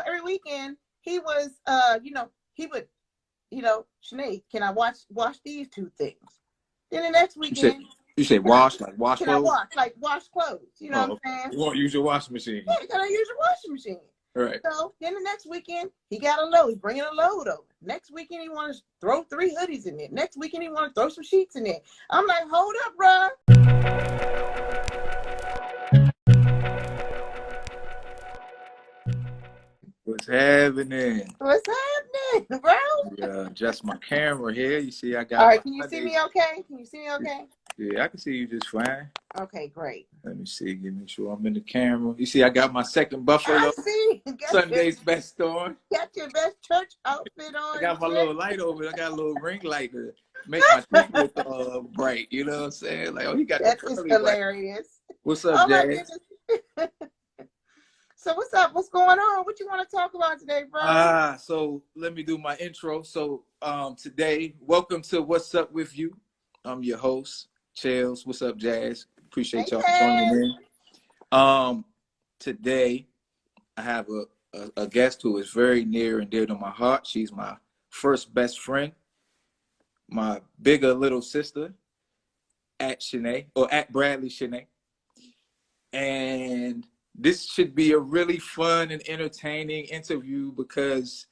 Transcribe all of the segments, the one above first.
every weekend he was, he would, Shenae, can I wash these two things? Then the next You said weekend, you said can I wash, like wash can I clothes? wash clothes? You know what Oh, I'm saying? you won't use your washing machine. Yeah, can I use your washing machine? All right. So then the next weekend, he got a load. He's bringing a load over. Next weekend, he want to throw 3 hoodies in there. Next weekend, he want to throw some sheets in there. I'm like, hold up, bro. What's happening? What's happening, bro? Yeah, adjust my camera here. You see, I All got right, my can you see hoodies. me okay? Can you see me okay? Yeah, I can see you just fine. Okay, great. Let me see. Make sure I'm in the camera. You see, I got my second Buffalo I see. Sunday's best on. Got your best church outfit on. I got my little light over. I got a little ring light to make my teeth look bright. You know what I'm saying? Like, oh, he got That the is curly white. hilarious. What's up, Oh my Jazz? goodness. So what's up? What's going on? What you want to talk about today, bro? So let me do my intro. So today, welcome to What's Up With You. I'm your host, Chels. What's up, Jazz? Appreciate y'all for joining in. Today I have a guest who is very near and dear to my heart. She's my first best friend, my bigger little sister at Shenae, or at Bradley Shenae. And this should be a really fun and entertaining interview because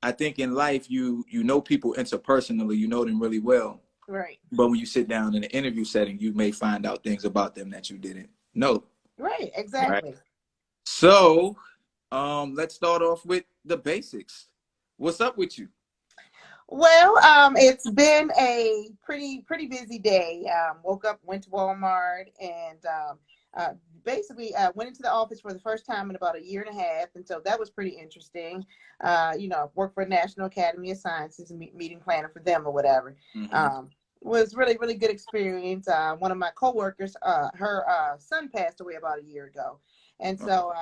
I think in life you know people interpersonally, you know them really well. Right. But when you sit down in an interview setting, you may find out things about them that you didn't know. Right, exactly. Right? So let's start off with the basics. What's up with you? Well, it's been a pretty busy day. Woke up, went to Walmart, and basically went into the office for the first time in about a year and a half, and so that was pretty interesting. Worked for National Academy of Sciences, meeting planner for them or whatever. Mm-hmm. Was really good experience. One of my coworkers, her son passed away about a year ago, and so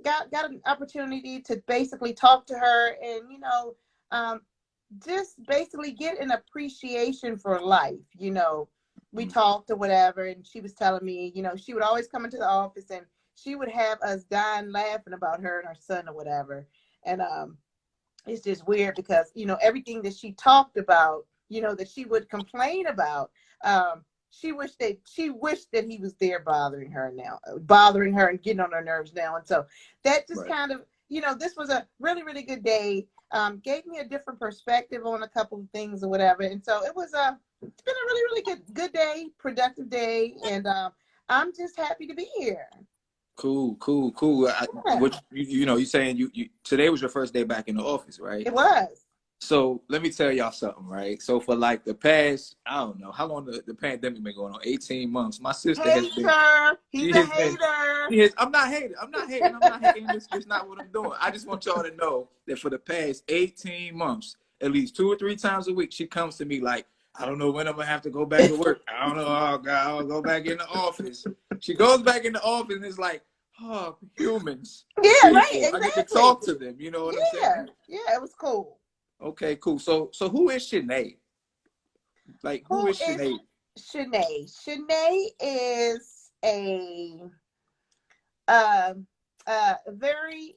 got an opportunity to basically talk to her and just basically get an appreciation for life. We talked or whatever, and she was telling me, she would always come into the office and she would have us dying laughing about her and her son or whatever. And it's just weird because, everything that she talked about, that she would complain about, she wished that he was there bothering her and getting on her nerves now. And so that just kind of, this was a really good day. Gave me a different perspective on a couple of things or whatever. And so it's been a really good day, productive day. And I'm just happy to be here. Cool. What you saying you today was your first day back in the office, right? It was. So let me tell y'all something, right? So for like the past, I don't know how long the pandemic been going on, 18 months. My sister has been. He's a hater. I'm not hating. That's not what I'm doing. I just want y'all to know that for the past 18 months, at least 2 or 3 times a week, she comes to me like, I don't know when I'm gonna have to go back to work. I don't know. Oh God, I'll go back in the office. She goes back in the office and it's like, oh, humans. Yeah, people. right. Exactly. I get to talk to them. You know what I'm saying? Yeah, it was cool. Okay, cool. So who is Shenae? Like, who is Shenae? Shenae. Shenae is a very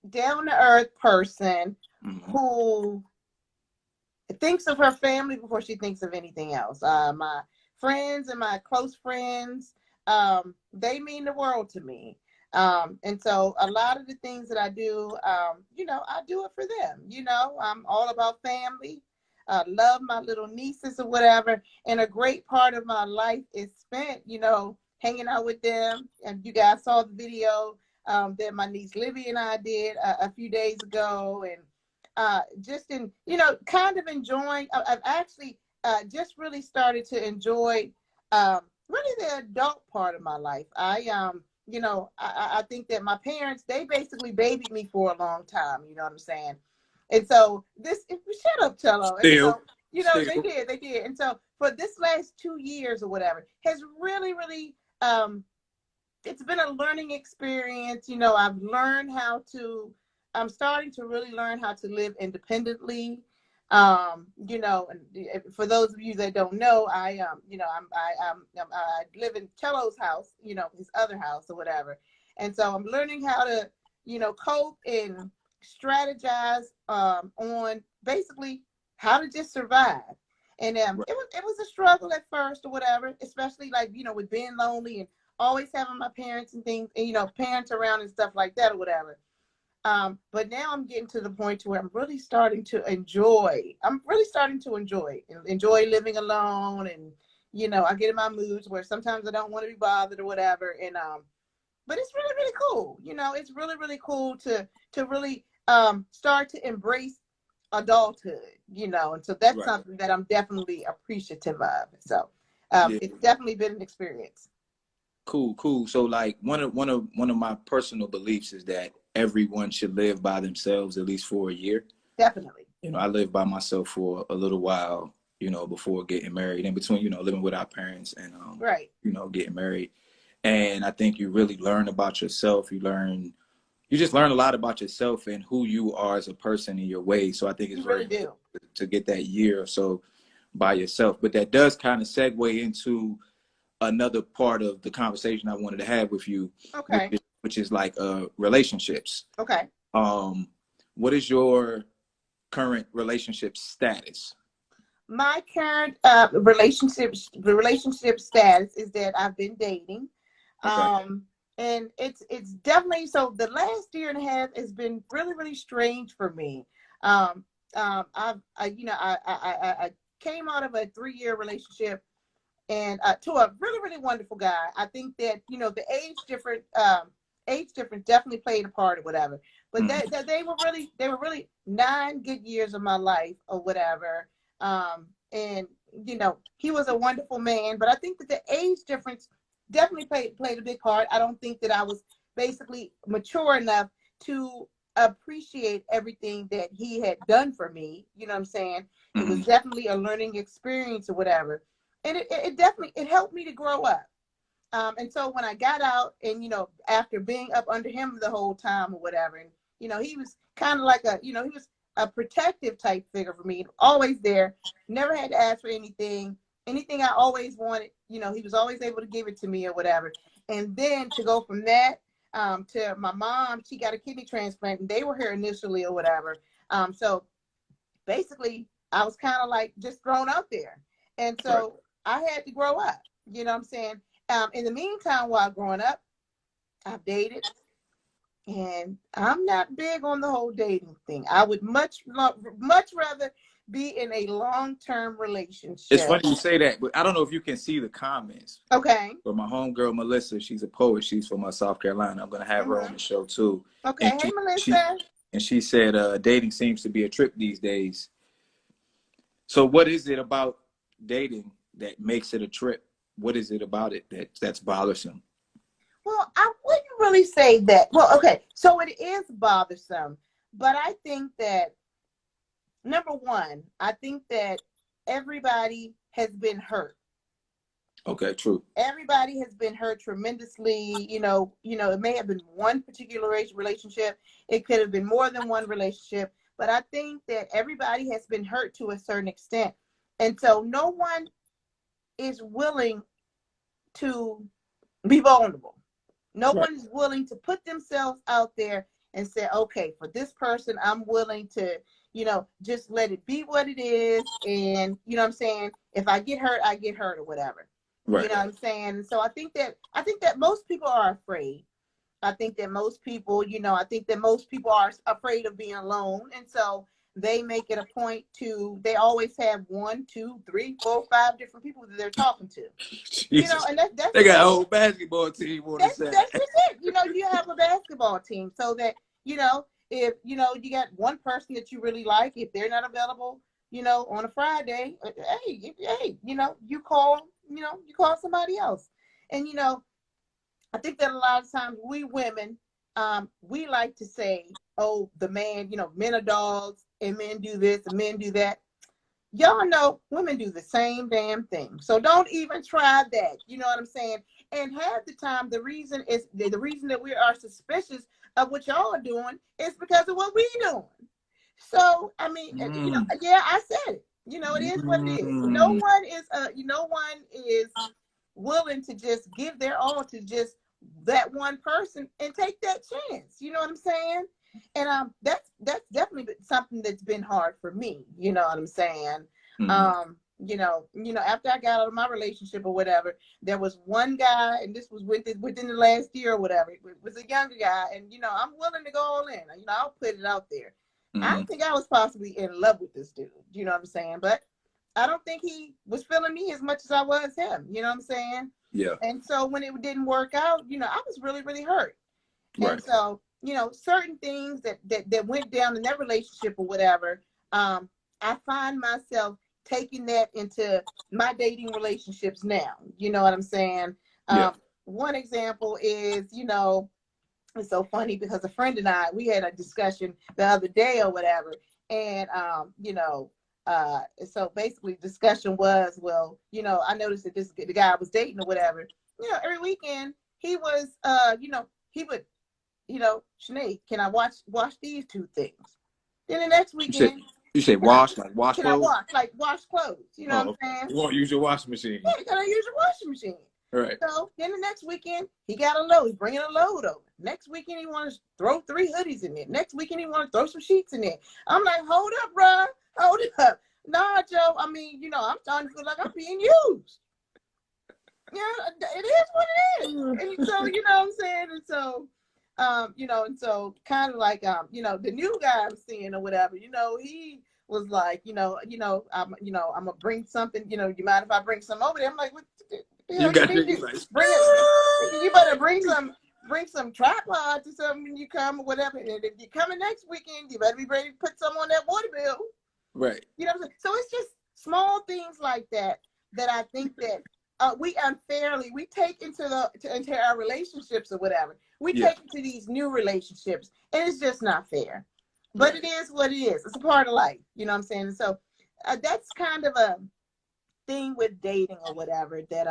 down-to-earth person who thinks of her family before she thinks of anything else. My friends and my close friends, they mean the world to me. And so a lot of the things that I do, I do it for them. I'm all about family. Love my little nieces or whatever. And a great part of my life is spent, hanging out with them. And you guys saw the video that my niece Libby and I did a few days ago. And just in, kind of enjoying, I've actually just really started to enjoy really the adult part of my life. I think that my parents, they basically babied me for a long time. You know what I'm saying? And so shut up, Cello. They did. And so for this last 2 years or whatever has really, it's been a learning experience. I'm starting to really learn how to live independently. And for those of you that don't know, I live in Cello's house, his other house or whatever. And so I'm learning how to, cope and strategize on basically how to just survive. And it was a struggle at first or whatever, especially like, with being lonely and always having my parents and things, and, parents around and stuff like that or whatever. But now I'm getting to the point to where I'm really starting to enjoy living alone. And, I get in my moods where sometimes I don't want to be bothered or whatever. And, but it's really, really cool. It's really, really cool to really start to embrace adulthood, and so that's something that I'm definitely appreciative of. So it's definitely been an experience. Cool. So like one of my personal beliefs is that everyone should live by themselves at least for a year. Definitely. I lived by myself for a little while, before getting married, in between, living with our parents and getting married. And I think you really learn about yourself. You just learn a lot about yourself and who you are as a person in your ways. So I think it's very good to get that year or so by yourself. But that does kind of segue into another part of the conversation I wanted to have with you, which is like relationships. Okay. What is your current relationship status? My current relationship status is that I've been dating. Okay. And it's definitely, so the last year and a half has been really, really strange for me. I came out of a 3-year relationship and to a really, really wonderful guy. I think that, the age difference definitely played a part or whatever. But they were really 9 good years of my life or whatever. And, he was a wonderful man, but I think that the age difference definitely played a big part. I don't think that I was basically mature enough to appreciate everything that he had done for me. You know what I'm saying? Mm-hmm. It was definitely a learning experience or whatever. And it definitely helped me to grow up. And so when I got out and, after being up under him the whole time or whatever, and, he was kind of like he was a protective type figure for me, always there, never had to ask for anything I always wanted, he was always able to give it to me or whatever. And then to go from that to my mom, she got a kidney transplant and they were here initially or whatever. So basically I was kind of like just thrown out there. And so I had to grow up, you know what I'm saying? In the meantime, while growing up, I've dated, and I'm not big on the whole dating thing. I would much rather be in a long-term relationship. It's funny you say that, but I don't know if you can see the comments. Okay. But my homegirl, Melissa, she's a poet. She's from South Carolina. I'm going to have her on the show, too. Okay. Hey, Melissa. She said dating seems to be a trip these days. So what is it about dating that makes it a trip? What is it about it that's bothersome? Well, I wouldn't really say that. Well, okay, so it is bothersome, but I think that, number one, I think that everybody has been hurt. Okay, true. Everybody has been hurt tremendously. It may have been one particular relationship. It could have been more than one relationship, but I think that everybody has been hurt to a certain extent. And so no one is willing to be vulnerable. No one is willing to put themselves out there and say, okay, for this person, I'm willing to, just let it be what it is. And, you know what I'm saying? If I get hurt, I get hurt or whatever. Right. You know what I'm saying? And so I think that most people are afraid. I think that most people are afraid of being alone. And so they make it a point they always have 1, 2, 3, 4, 5 different people that they're talking to. Jesus. And that's they got a whole basketball team. That's just it. You have a basketball team so that, if, you got one person that you really like, if they're not available, on a Friday, hey, you call somebody else. And, I think that a lot of times we women, we like to say, oh, the man, men are dogs and men do this and men do that. Y'all know women do the same damn thing. So don't even try that. You know what I'm saying? And half the time, the reason that we are suspicious of what y'all are doing is because of what we're doing. So, I mean, I said it. It is what it is. No one is willing to just give their all to just that one person and take that chance. You know what I'm saying? And that's definitely been something that's been hard for me. You know what I'm saying? After I got out of my relationship or whatever, there was one guy, and this was within the last year or whatever. It was a younger guy, and I'm willing to go all in. I'll put it out there. I don't think I was possibly in love with this dude. You know what I'm saying? But I don't think he was feeling me as much as I was him. You know what I'm saying? Yeah. And so when it didn't work out, I was really, really hurt. Right. And so, certain things that went down in that relationship or whatever, I find myself taking that into my dating relationships now. You know what I'm saying? Yeah. One example is, it's so funny because a friend and I, we had a discussion the other day or whatever. And, so basically discussion was, well, I noticed that the guy I was dating or whatever, every weekend he was, he would, Shenae, can I watch these two things? Then the next weekend, you say wash, like wash clothes? Wash clothes. You know what I'm saying? You won't use your washing machine. Yeah, you gotta use your washing machine. Right. So then the next weekend, he got a load. He's bringing a load over. Next weekend, he want to throw 3 hoodies in there. Next weekend, he want to throw some sheets in there. I'm like, hold up, bro. Hold up. Nah, Joe. I mean, I'm starting to feel like I'm being used. Yeah, it is what it is. And so, you know what I'm saying? And so, and so kind of like, the new guy I'm seeing or whatever, he was like, I'm gonna bring something, you mind if I bring some over there? I'm like, what the hell you mean? You better bring some tripods or something when you come or whatever. And if you're coming next weekend, you better be ready to put some on that water bill. Right. You know what I'm saying? So it's just small things like that I think that we unfairly, we take into our relationships or whatever. We take into these new relationships, and it's just not fair. But it is what it is. It's a part of life. You know what I'm saying? And so that's kind of a thing with dating or whatever that,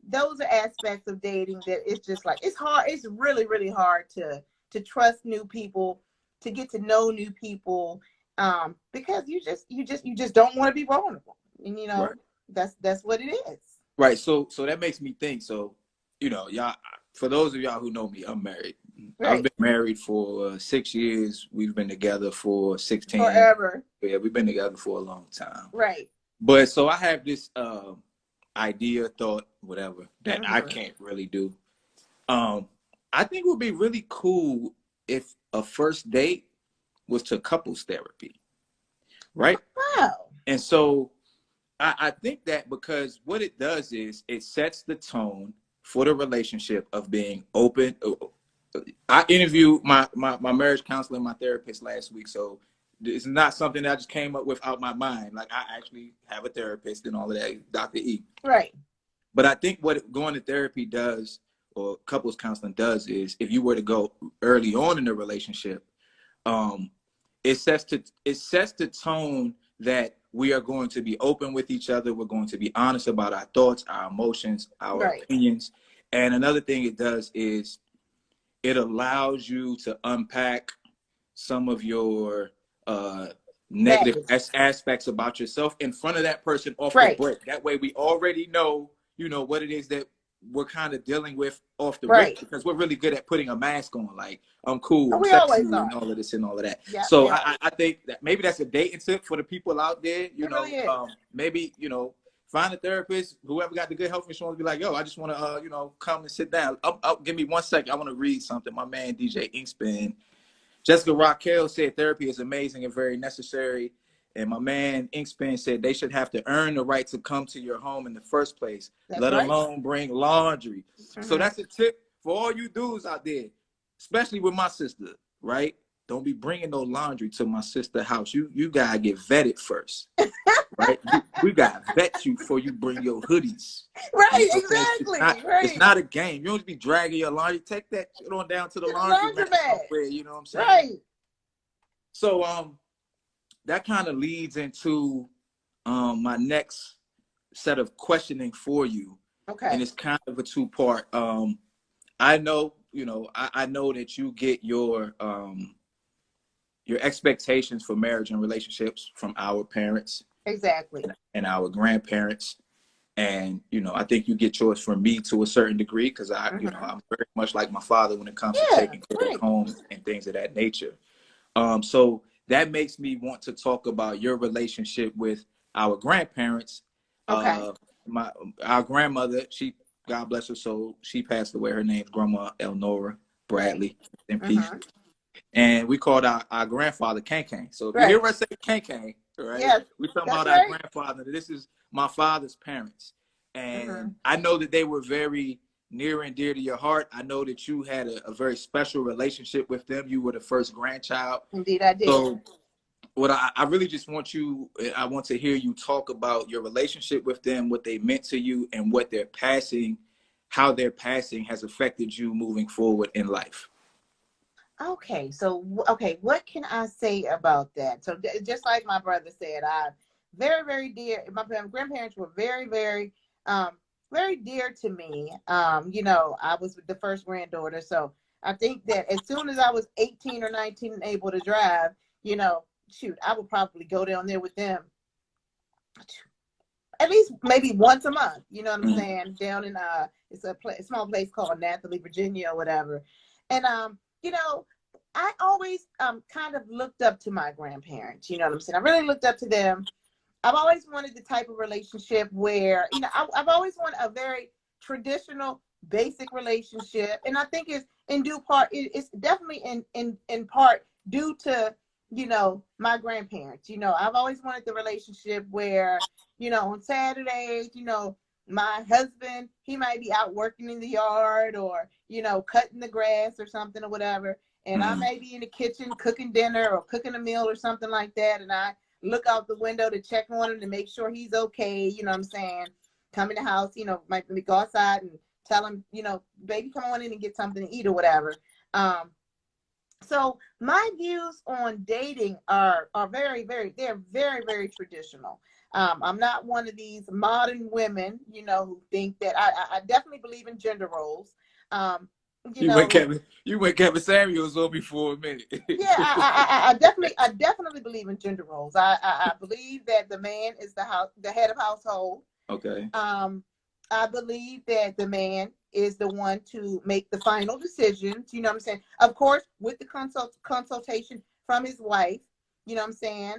those are aspects of dating that it's just like, it's hard. It's really, really hard to trust new people, to get to know new people, because you just don't want to be vulnerable. And, that's what it is. Right. So that makes me think. So, y'all, for those of y'all who know me, I'm married. Right. I've been married for 6 years. We've been together for 16. Forever. Yeah, we've been together for a long time. Right. But so I have this idea, thought, whatever, that I can't really do. I think it would be really cool if a first date was to couples therapy. Right? Wow. And so I think that because what it does is it sets the tone for the relationship of being open. I interviewed my marriage counselor and my therapist last week, so it's not something that I just came up with out my mind. Like, I actually have a therapist and all of that, Dr. E. Right. But I think what going to therapy does, or couples counseling does, is if you were to go early on in the relationship, it sets the tone that we are going to be open with each other. We're going to be honest about our thoughts, our emotions, our opinions. And another thing it does is it allows you to unpack some of your negative aspects about yourself in front of that person off the break. That way we already know, what it is that we're kind of dealing with off the break, because we're really good at putting a mask on, like, I'm cool, I'm sexy, and all of this and all of that. Yep, so I think that maybe that's a dating tip for the people out there. Maybe, find a therapist, whoever got the good health insurance, be like, yo, I just want to, come and sit down. Give me 1 second. I want to read something. My man, DJ Inkspin, Jessica Raquel said therapy is amazing and very necessary. And my man Inkspin said they should have to earn the right to come to your home in the first place, let alone bring laundry. So that's a tip for all you dudes out there, especially with my sister, right? Don't be bringing no laundry to my sister's house. You gotta get vetted first, right? We gotta vet you before you bring your hoodies. Right, exactly. It's not a game. You don't just be dragging your laundry. Take that shit on down to the laundry mat somewhere, you know what I'm saying? Right. So that kind of leads into my next set of questioning for you. Okay. And it's kind of a 2-part. I know, I know that you get your expectations for marriage and relationships from our parents. Exactly. And our grandparents. And, you know, I think you get yours from me to a certain degree because you know, I'm very much like my father when it comes to taking care of home and things of that nature. So that makes me want to talk about your relationship with our grandparents. Okay. Our grandmother, God bless her soul, she passed away. Her name's Grandma Elnora Bradley, in peace. And we called our grandfather Can. So if you hear us say Can, right, yes, we're talking about our grandfather. This is my father's parents. And I know that they were very near and dear to your heart. I know that you had a very special relationship with them. You were the first grandchild. Indeed, I did. So what I really just want to hear you talk about your relationship with them, what they meant to you, and how their passing has affected you moving forward in life. Okay, so what can I say about that? So just like my brother said, I very, very dear. My grandparents were very, very, very dear to me. You know, I was the first granddaughter, so I think that as soon as I was 18 or 19 and able to drive, you know, shoot, I would probably go down there with them at least maybe once a month. You know what I'm saying? Down in it's a small place called Nathalie, Virginia, or whatever, and you know, I always kind of looked up to my grandparents. You know what I'm saying? I really looked up to them. I've always wanted the type of relationship where, you know, I've always wanted a very traditional, basic relationship. And I think it's in due part, it's definitely in part due to, you know, my grandparents. You know, I've always wanted the relationship where, you know, on Saturdays, you know, my husband, he might be out working in the yard or, you know, cutting the grass or something or whatever. And I may be in the kitchen cooking dinner or cooking a meal or something like that. And I look out the window to check on him to make sure he's okay. You know what I'm saying? Come in the house, you know, might go outside and tell him, you know, baby, come on in and get something to eat or whatever. So my views on dating are very, they're very, very traditional. I'm not one of these modern women, you know, who think that I definitely believe in gender roles. You went Kevin Samuels on me for a minute. Yeah, I definitely believe in gender roles. I believe that the man is the head of household. Okay. I believe that the man is the one to make the final decisions. You know what I'm saying? Of course, with the consultation from his wife. You know what I'm saying?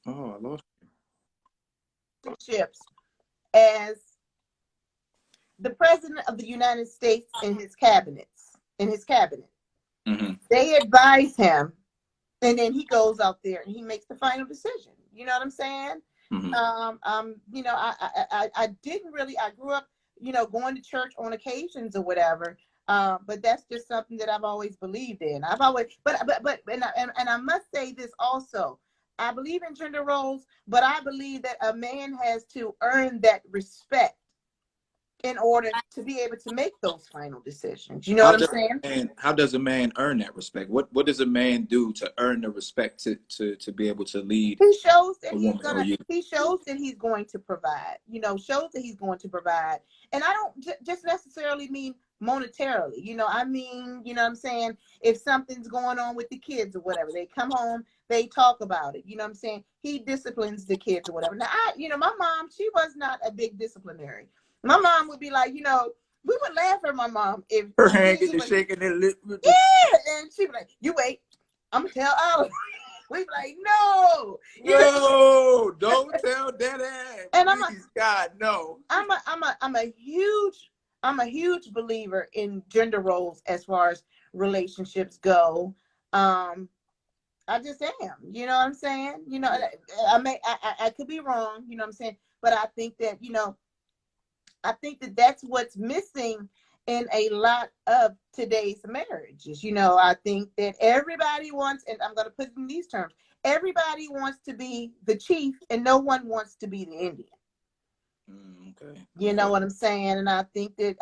Oh, I lost relationships as the president of the United States in his cabinet. They advise him, and then he goes out there and he makes the final decision. You know what I'm saying? You know, I didn't really. I grew up, you know, going to church on occasions or whatever. But that's just something that I've always believed in. I've always, and I must say this also. I believe in gender roles, but I believe that a man has to earn that respect in order to be able to make those final decisions. You know what I'm saying? And how does a man earn that respect? What does a man do to earn the respect to be able to lead? He shows that he shows that he's going to provide, you know, shows that he's going to provide. And I don't just necessarily mean monetarily, you know, I mean, you know what I'm saying? If something's going on with the kids or whatever, they come home, they talk about it. You know what I'm saying? He disciplines the kids or whatever. Now, you know, my mom, she was not a big disciplinary. My mom would be like, you know, we would laugh at my mom if her hand get to shaking her lip. Yeah, and she'd be like, "You wait, I'm gonna tell Olive." We'd be like, "No, don't tell Daddy." And God, no. I'm a huge believer in gender roles as far as relationships go. I just am. You know what I'm saying? You know, I could be wrong. You know what I'm saying? But I think that, you know, I think that that's what's missing in a lot of today's marriages. You know, I think that everybody wants, and I'm going to put it in these terms, everybody wants to be the chief and no one wants to be the Indian. Okay. You know what I'm saying? And I think that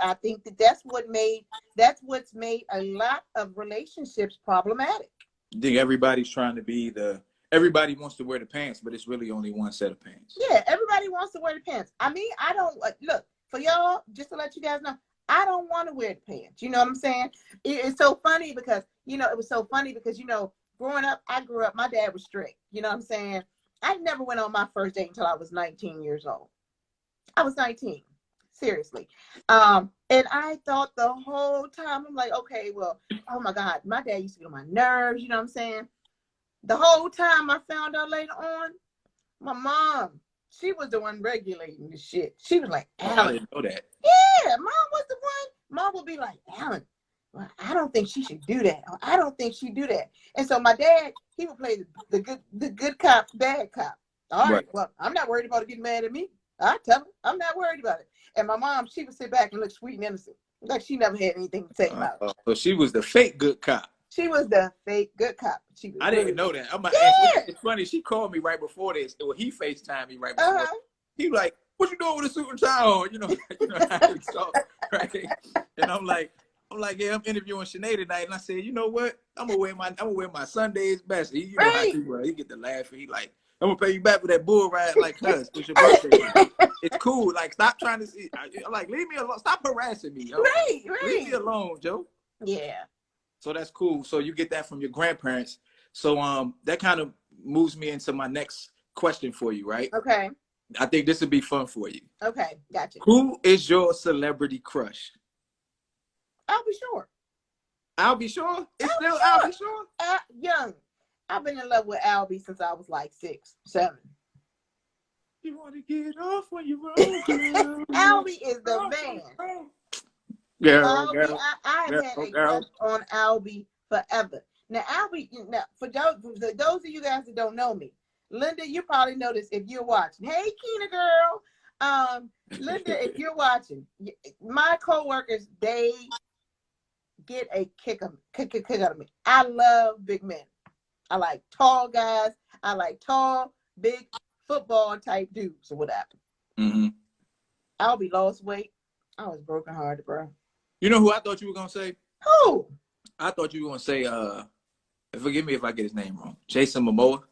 that's what's made a lot of relationships problematic. I think everybody wants to wear the pants, but it's really only one set of pants. Yeah, everybody wants to wear the pants. I mean, I don't look. For y'all, just to let you guys know, I don't want to wear the pants. You know what I'm saying? It's so funny because, you know, it was so funny because, you know, growing up, I grew up, my dad was strict. You know what I'm saying? I never went on my first date until I was 19 years old. I was 19. Seriously. And I thought the whole time, I'm like, okay, well, oh my God, my dad used to get on my nerves, you know what I'm saying? The whole time I found out later on, my mom, she was the one regulating the shit. She was like, Alan. I didn't know that. Yeah, mom was the one. Mom would be like, Alan, well, I don't think she should do that. Or, I don't think she do that. And so my dad, he would play the good cop, bad cop. All right, well, I'm not worried about her getting mad at me. I tell her, I'm not worried about it. And my mom, she would sit back and look sweet and innocent, like she never had anything to say about it. So she was the fake good cop. She was the fake good cop. She was I didn't know that. It's funny. She called me right before this. Well, he FaceTimed me right before. He was like, "What you doing with a suit and tie on?" You know how he talk, right? And I'm like, yeah, I'm interviewing Shenae tonight, and I said, you know what? I'm gonna wear my Sunday's best. He, you know how he get the laugh. He like, I'm gonna pay you back for that bull ride, like, cuz it's your birthday. It's cool. Like, stop trying to see. Like, leave me alone. Stop harassing me, yo. Right. Leave me alone, Joe. Yeah. So that's cool. So you get that from your grandparents. So that kind of moves me into my next question for you, right? Okay. I think this would be fun for you. Okay, gotcha. Who is your celebrity crush? I'll be sure. It's still I'll be sure. Young. I've been in love with Albie since I was like 6, 7. You want to get off when you roll, girl. Albie is the man. Girl, I have had a crush on Albie forever. Now, Albie, for those of you guys that don't know me, Linda, you probably know this if you're watching. Hey, Keena girl. Linda, if you're watching, my coworkers, they get a kick out of me. I love big men. I like tall guys. I like tall, big football type dudes or whatever. Mm-hmm. Albie lost weight. I was brokenhearted, bro. You know who I thought you were gonna say? Who? I thought you were gonna say, forgive me if I get his name wrong. Jason Momoa.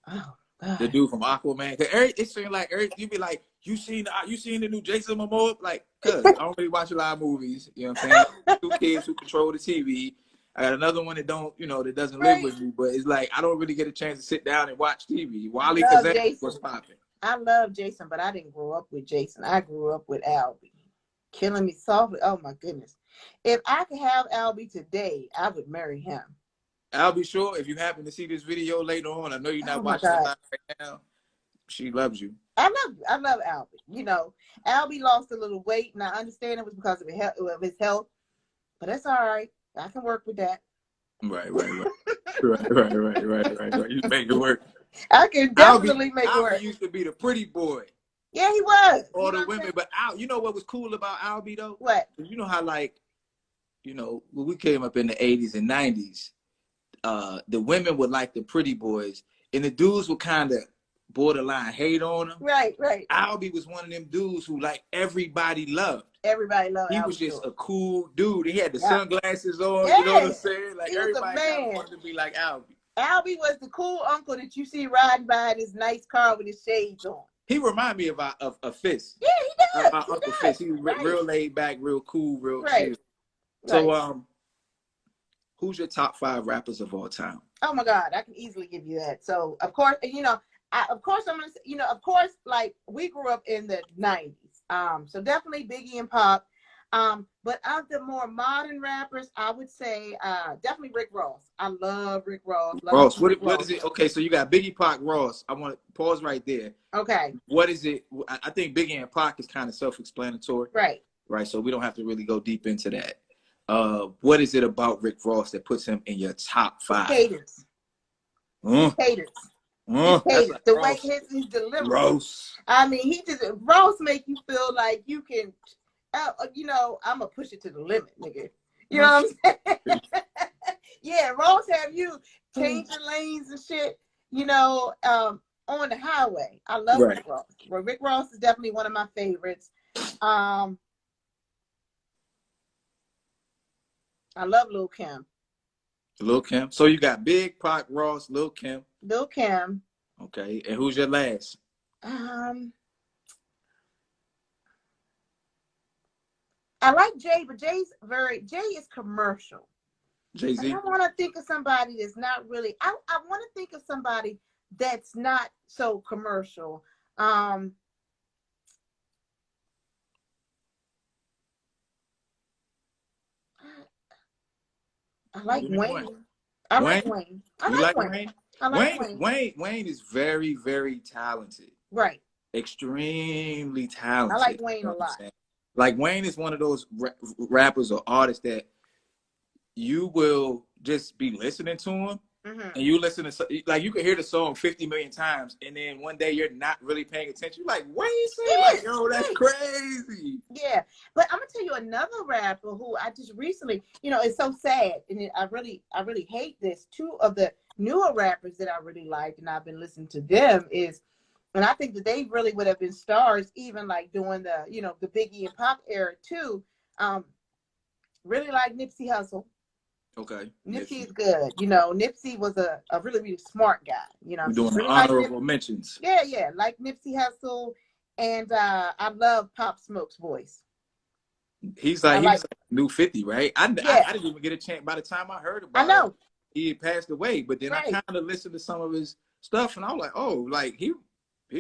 Oh, God. The dude from Aquaman. It seemed like you be like, you seen the new Jason Momoa? Like, cuz I don't really watch a lot of movies. You know what I'm saying? 2 kids who control the TV. I got another one that that doesn't live with me, but it's like I don't really get a chance to sit down and watch TV. Wally Kazan was popping. I love Jason, but I didn't grow up with Jason. I grew up with Albie. Killing Me Softly. Oh my goodness. If I could have Albie today, I would marry him. I'll be sure if you happen to see this video later on. I know you're not watching it right now. She loves you. I love Albie. Albie lost a little weight, and I understand it was because of his health, but that's all right. I can work with that. Right. right. You make it work. I can definitely make it work. Albie used to be the pretty boy. Yeah, he was. All the women, but you know what was cool about Albie though? What? You know how when we came up in the 80s and 90s, the women would like the pretty boys, and the dudes would kind of borderline hate on them. Right. Albie was one of them dudes who everybody loved. Everybody loved. He was just a cool dude. He had the sunglasses on. Yeah. You know what I'm saying? Like everybody wanted to be like Albie. Albie was the cool uncle that you see riding by in his nice car with his shades on. He reminded me of Fist. Yeah, he does. Uncle Fist. He was real laid back, real cool, real chill. So, who's your top 5 rappers of all time? Oh my God, I can easily give you that. So, of course, I'm gonna say, of course, like we grew up in the 90s. So definitely Biggie and Pop. But of the more modern rappers, I would say definitely Rick Ross. I love Rick Ross. What is it? Okay, so you got Biggie, Pac, Ross. I want to pause right there. Okay. What is it? I think Biggie and Pac is kind of self-explanatory. Right. So we don't have to really go deep into that. What is it about Rick Ross that puts him in your top 5? Cadence. Cadence. The way his delivery. Ross. I mean, Ross make you feel like you can. I'm gonna push it to the limit, nigga. You know what I'm saying? Yeah, Ross have you changing lanes and shit. On the highway. I love Rick Ross. Well, Rick Ross is definitely one of my favorites. I love Lil' Kim. Lil' Kim. So you got Big, Pac, Ross, Lil' Kim. Lil' Kim. Okay, and who's your last? I like Jay, but Jay is commercial. Jay-Z. I want to think of somebody that's not really. I want to think of somebody that's not so commercial. I like Wayne. I like Wayne. I You like like Wayne. Wayne? I like Wayne. Wayne is very, very talented. Right. Extremely talented. I like Wayne You know a lot. Like Wayne is one of those rappers or artists that you will just be listening to him, and you listen to, like, you can hear the song 50 million times, and then one day you're not really paying attention. You're like, Wayne said, like, yo, that's crazy. Yeah, but I'm gonna tell you another rapper who I just recently, it's so sad, and I really hate this. Two of the newer rappers that I really liked, and I've been listening to them and I think that they really would have been stars, even like during the, the Biggie and Pop era too. Really like Nipsey Hussle. Okay. Nipsey is good. Nipsey was a really, really smart guy. We're doing really honorable mentions. Yeah. Like Nipsey Hussle. And I love Pop Smoke's voice. He's like new 50, right? I didn't even get a chance. By the time I heard about it, he had passed away. But then I kind of listened to some of his stuff, and I was like, oh, like he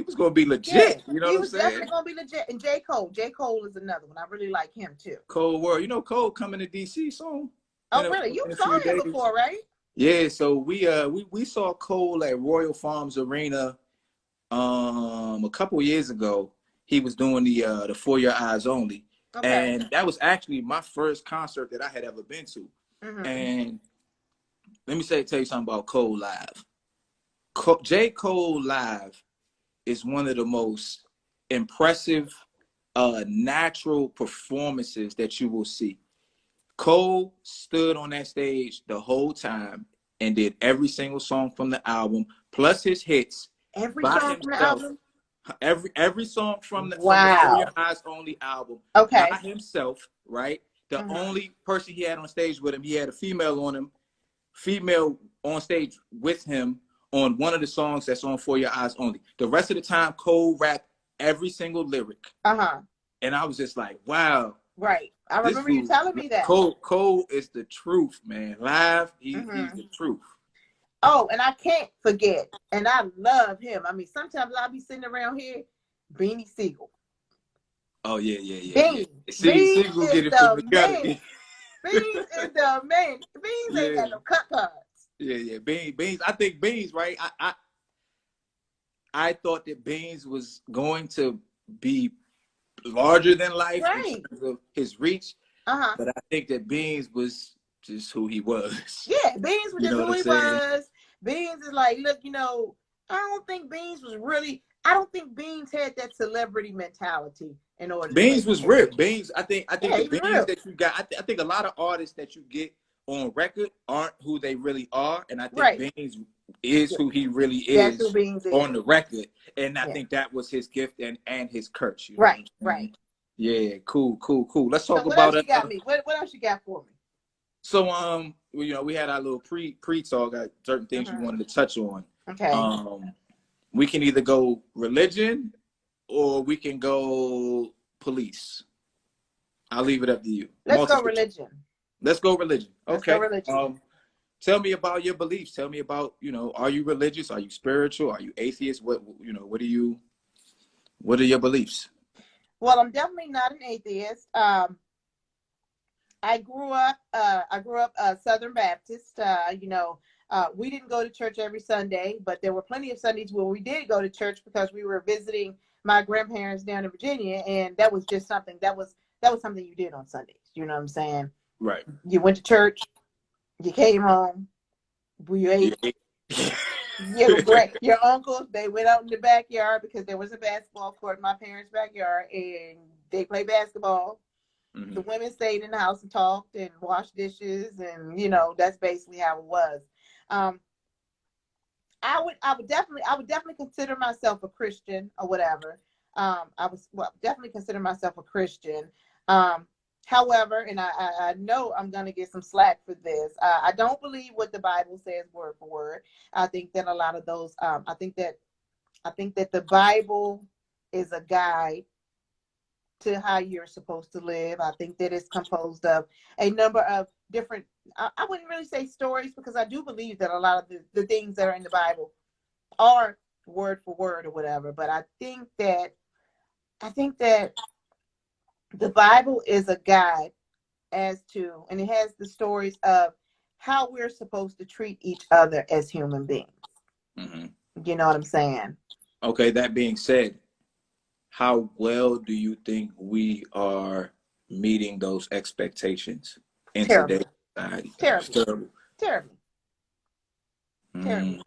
was gonna be legit. Yeah, you know he what I'm was saying? Definitely gonna be legit. And J. Cole is another one. I really like him too. Cold World. Cole coming to DC soon. Oh, really? You saw him before, right? Yeah. So we saw Cole at Royal Farms Arena a couple years ago. He was doing the For Your Eyes Only. Okay. And that was actually my first concert that I had ever been to. And let me tell you something about Cole live. J. Cole live is one of the most impressive natural performances that you will see. Cole stood on that stage the whole time and did every single song from the album, plus his hits. Every song from the album? Every song from the For Your Eyes Only album. Okay. By himself, right? The only person he had on stage with him, he had a female on stage with him on one of the songs that's on For Your Eyes Only. The rest of the time, Cole rapped every single lyric. And I was just like, wow. Right. I remember you telling me that. Cole is the truth, man. Live, he's the truth. Oh, and I can't forget, and I love him. I mean, sometimes I'll be sitting around here, Beanie Siegel. Oh, yeah. Beans. Siegel get it from the gutter. Beans is the man. Beans ain't got no cut cards. Yeah. Beans. I think Beans, right? I thought that Beans was going to be larger than life in terms of his reach. But I think that Beans was just who he was. Yeah, Beans was just who he was. Beans is like, look, I don't think Beans had that celebrity mentality in order. Beans was real. Beans, I think the Beans that you got, I think a lot of artists that you get on record aren't who they really are. And I think Beans is who he really is on the record. And I think that was his gift and his curse. Right. Yeah, cool. Let's talk what about else you got me? What else you got for me? So we had our little pre-talk, got certain things we wanted to touch on. Okay. We can either go religion or we can go police. I'll leave it up to you. Let's go religion. Okay. Let's go religion. Tell me about your beliefs. Tell me about, are you religious? Are you spiritual? Are you atheist? What are your beliefs? Well, I'm definitely not an atheist. I grew up Southern Baptist. We didn't go to church every Sunday, but there were plenty of Sundays where we did go to church because we were visiting my grandparents down in Virginia, and that was just something that was something you did on Sundays. You know what I'm saying? Right. You went to church, you came home, you ate. Your uncles, they went out in the backyard because there was a basketball court in my parents' backyard, and they played basketball. The women stayed in the house and talked and washed dishes, and that's basically how it was. I would definitely consider myself a Christian or whatever. Definitely consider myself a Christian. However, and I know I'm going to get some slack for this. I don't believe what the Bible says word for word. I think that a lot of those, I think that the Bible is a guide to how you're supposed to live. I think that it's composed of a number of different, I wouldn't really say stories, because I do believe that a lot of the things that are in the Bible are word for word or whatever. But I think that the Bible is a guide as to, and it has the stories of how we're supposed to treat each other as human beings. Mm-hmm. You know what I'm saying? Okay, that being said, how well do you think we are meeting those expectations in today's society? Terribly. Terribly.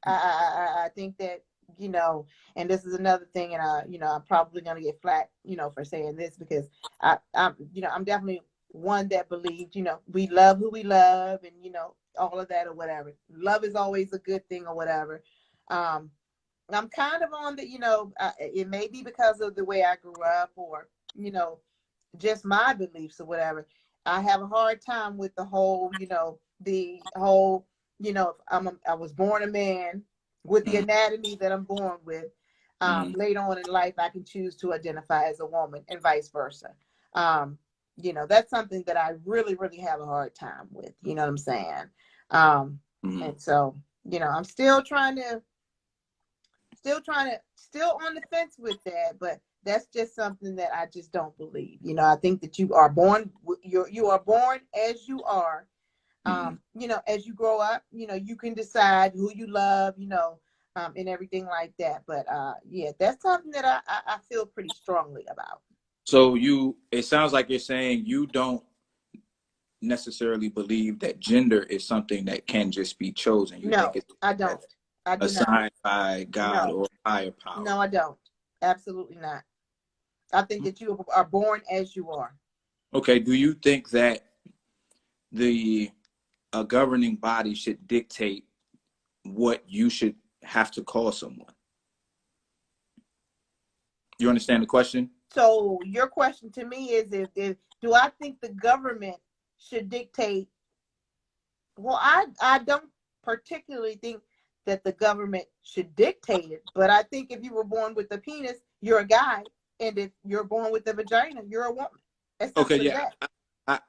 I think that, you know, and this is another thing, and you know, I'm probably gonna get flack, you know, for saying this, because I'm you know, I'm definitely one that believes, you know, we love who we love, and you know, all of that or whatever. Love is always a good thing or whatever. I'm kind of on the, you know, it may be because of the way I grew up, or, you know, just my beliefs or whatever. I have a hard time with the whole, you know, you know, I was born a man with the anatomy that I'm born with. Later on in life, I can choose to identify as a woman, and vice versa. You know, that's something that I really, really have a hard time with. You know what I'm saying? And so, you know, I'm still on the fence with that, but that's just something that I just don't believe. You know, I think that you are born as you are. You know, as you grow up, you know, you can decide who you love, you know, and everything like that. But yeah, that's something that I feel pretty strongly about. So it sounds like you're saying you don't necessarily believe that gender is something that can just be chosen. You think it's I don't. I do assigned by God or higher power. No, I don't. Absolutely not. I think that you are born as you are. Okay. Do you think that a governing body should dictate what you should have to call someone? You understand the question? So your question to me is, if do I think the government should dictate? Well, I don't particularly think that the government should dictate it, but I think if you were born with a penis, you're a guy, and if you're born with a vagina, you're a woman. Okay, yeah,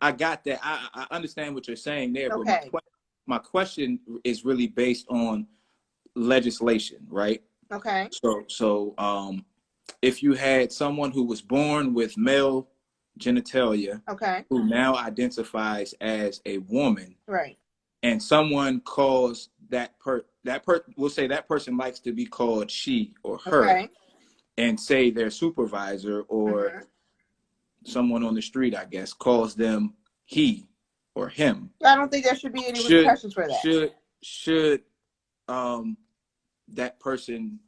I got that. I understand what you're saying there, okay. But my question is really based on legislation, right? Okay. So if you had someone who was born with male genitalia, okay, who now identifies as a woman, right, and someone calls we'll say that person likes to be called she or her, okay, and say their supervisor or someone on the street, I guess, calls them he or him. I don't think there should be any repercussions for that. Should that person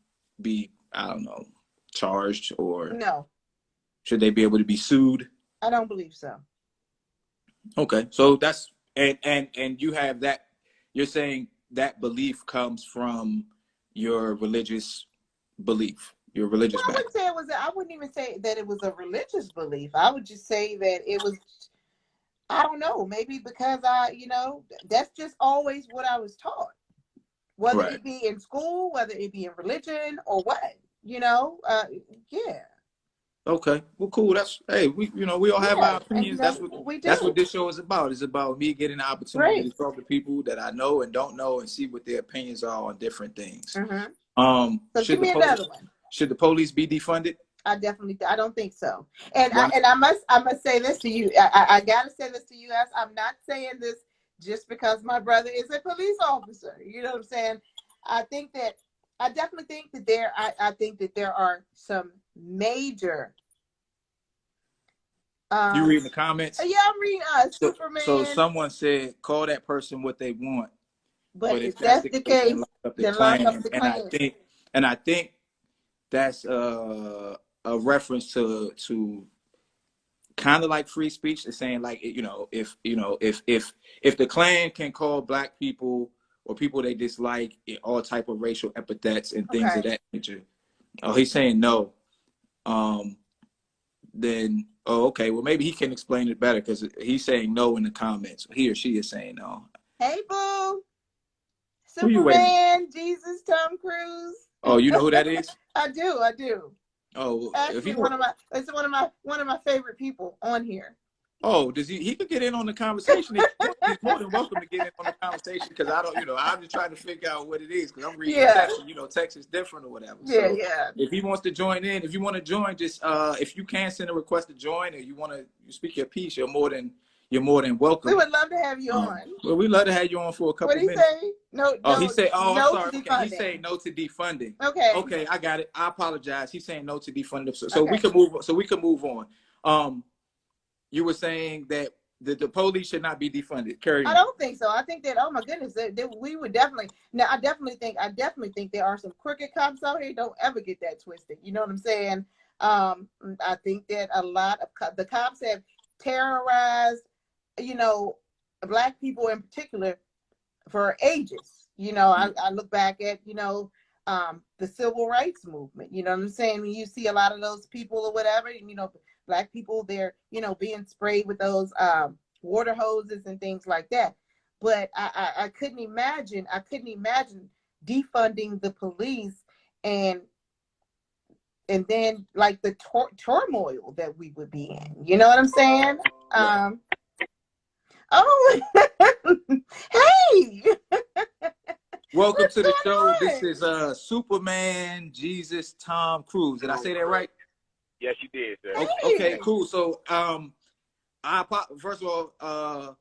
be, I don't know, charged, or no? Should they be able to be sued? I don't believe so. Okay, so that's and you have that. You're saying that belief comes from your religious belief, your religious background. I wouldn't even say that it was a religious belief. I would just say that it was, I don't know, maybe because you know, that's just always what I was taught. Whether it be in school, whether it be in religion, or what, you know, yeah. Okay, well, cool. We all have our opinions. That's what this show is about. It's about me getting the opportunity to talk to people that I know and don't know, and see what their opinions are on different things. So give me another one. Should the police be defunded? I don't think so. And I must say this to you. I gotta say this to you guys. I'm not saying this just because my brother is a police officer. You know what I'm saying? I definitely think that I think that there are some major. You reading the comments? Yeah, I'm reading. Superman. So someone said, call that person what they want. But if that's the case, then lock up the Klan. And I think that's a reference to kind of like free speech. It's saying, like, if the Klan can call black people or people they dislike all type of racial epithets and things of that nature. Oh, he's saying no. Then okay, well, maybe he can explain it better, because he's saying no in the comments. He or she is saying no. Hey, boo. Superman, Jesus, Tom Cruise. Oh, you know who that is? I do. Oh, Actually, it's one of my favorite people on here. Oh, does he could get in on the conversation. He's more than welcome to get in on the conversation because I don't, I'm just trying to figure out what it is because I'm reading text and, text is different or whatever. Yeah, so yeah. If he wants to join in, if you want to join, just if you can send a request to join or you want to speak your piece, you're more than welcome. We would love to have you on. Well, we'd love to have you on for a couple minutes. What did he say? No. Oh, he said, no, I'm sorry. Okay, he said no to defunding. Okay, I got it. I apologize. He's saying no to defunding. So we can move. So we can move on. You were saying that the police should not be defunded. Carry on. I don't think so. I think that, oh my goodness, we would definitely. Now, I definitely think there are some crooked cops out here. Don't ever get that twisted. You know what I'm saying? I think that a lot of the cops have terrorized, Black people in particular for ages. I look back at, the civil rights movement. You know what I'm saying? When you see a lot of those people or whatever, Black people, they're, being sprayed with those water hoses and things like that. But I couldn't imagine defunding the police and then like the turmoil that we would be in. You know what I'm saying? Oh, hey. Welcome to the show. This is Superman Jesus Tom Cruise. Did I say that right? Yes, you did, sir. Hey. Okay, cool. So, first of all,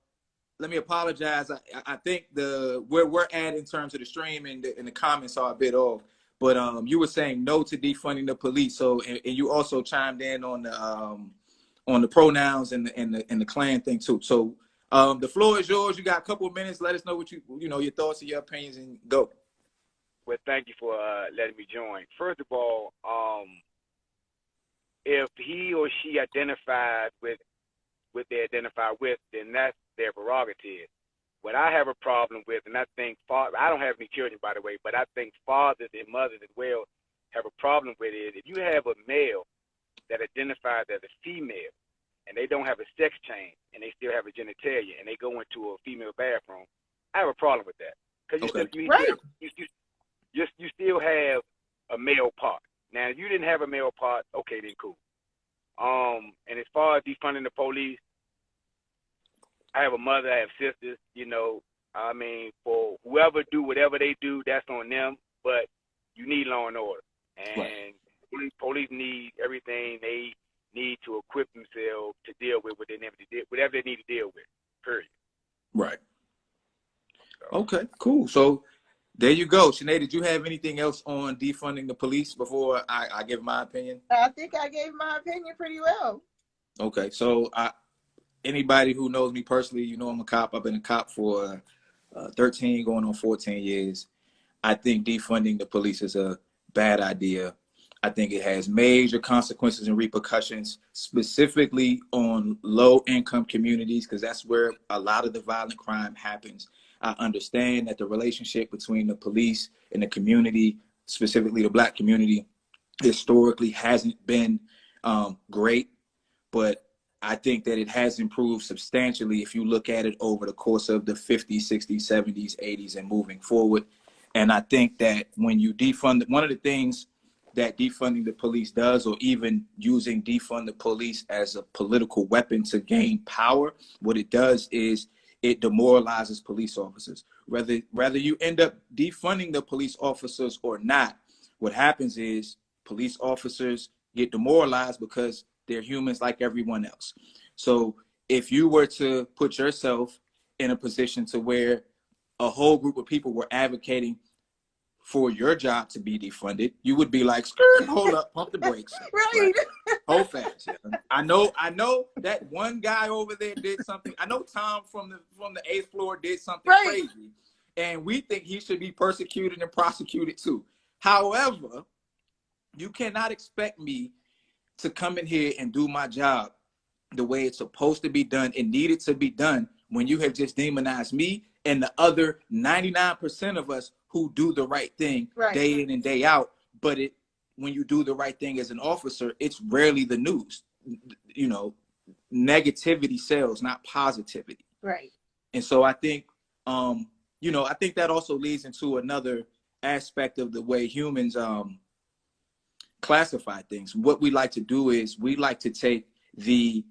let me apologize. I think where we're at in terms of the stream and the comments are a bit off. But you were saying no to defunding the police. So, and you also chimed in on the pronouns and the Klan thing too. So, the floor is yours. You got a couple of minutes. Let us know what your thoughts and your opinions, and go. Well, thank you for letting me join. First of all, if he or she identifies with what they identify with, then that's their prerogative. What I have a problem with, and I think I don't have any children, by the way, but I think fathers and mothers as well have a problem with it. If you have a male that identifies as a female and they don't have a sex change and they still have a genitalia and they go into a female bathroom, I have a problem with that. Because you still have a male part. Now, if you didn't have a male part, okay, then cool. And as far as defunding the police, I have a mother, I have sisters, for whoever do whatever they do, that's on them, but you need law and order. And police need everything they need to equip themselves to deal with whatever they need to deal with, period. Right. Okay, cool. So there you go. Shenae, did you have anything else on defunding the police before I give my opinion? I think I gave my opinion pretty well. Okay, so anybody who knows me personally, I'm a cop. I've been a cop for 13 going on 14 years. I think defunding the police is a bad idea. I think it has major consequences and repercussions, specifically on low-income communities, because that's where a lot of the violent crime happens. I understand that the relationship between the police and the community, specifically the Black community, historically hasn't been great, but I think that it has improved substantially if you look at it over the course of the 50s, 60s, 70s, 80s, and moving forward. And I think that when you defund, one of the things that defunding the police does, or even using defund the police as a political weapon to gain power, what it does is it demoralizes police officers. Whether you end up defunding the police officers or not, what happens is police officers get demoralized because they're humans like everyone else. So if you were to put yourself in a position to where a whole group of people were advocating for your job to be defunded, you would be like, skirt, hold up, pump the brakes. Right. Hold fast. I know that one guy over there did something. I know Tom from the 8th floor did something crazy, and we think he should be persecuted and prosecuted too. However, you cannot expect me to come in here and do my job the way it's supposed to be done and needed to be done when you have just demonized me and the other 99% of us who do the right thing day in and day out. But when you do the right thing as an officer, it's rarely the news. Negativity sells, not positivity. Right. And so I think, I think that also leads into another aspect of the way humans classify things. What we like to do is we like to take the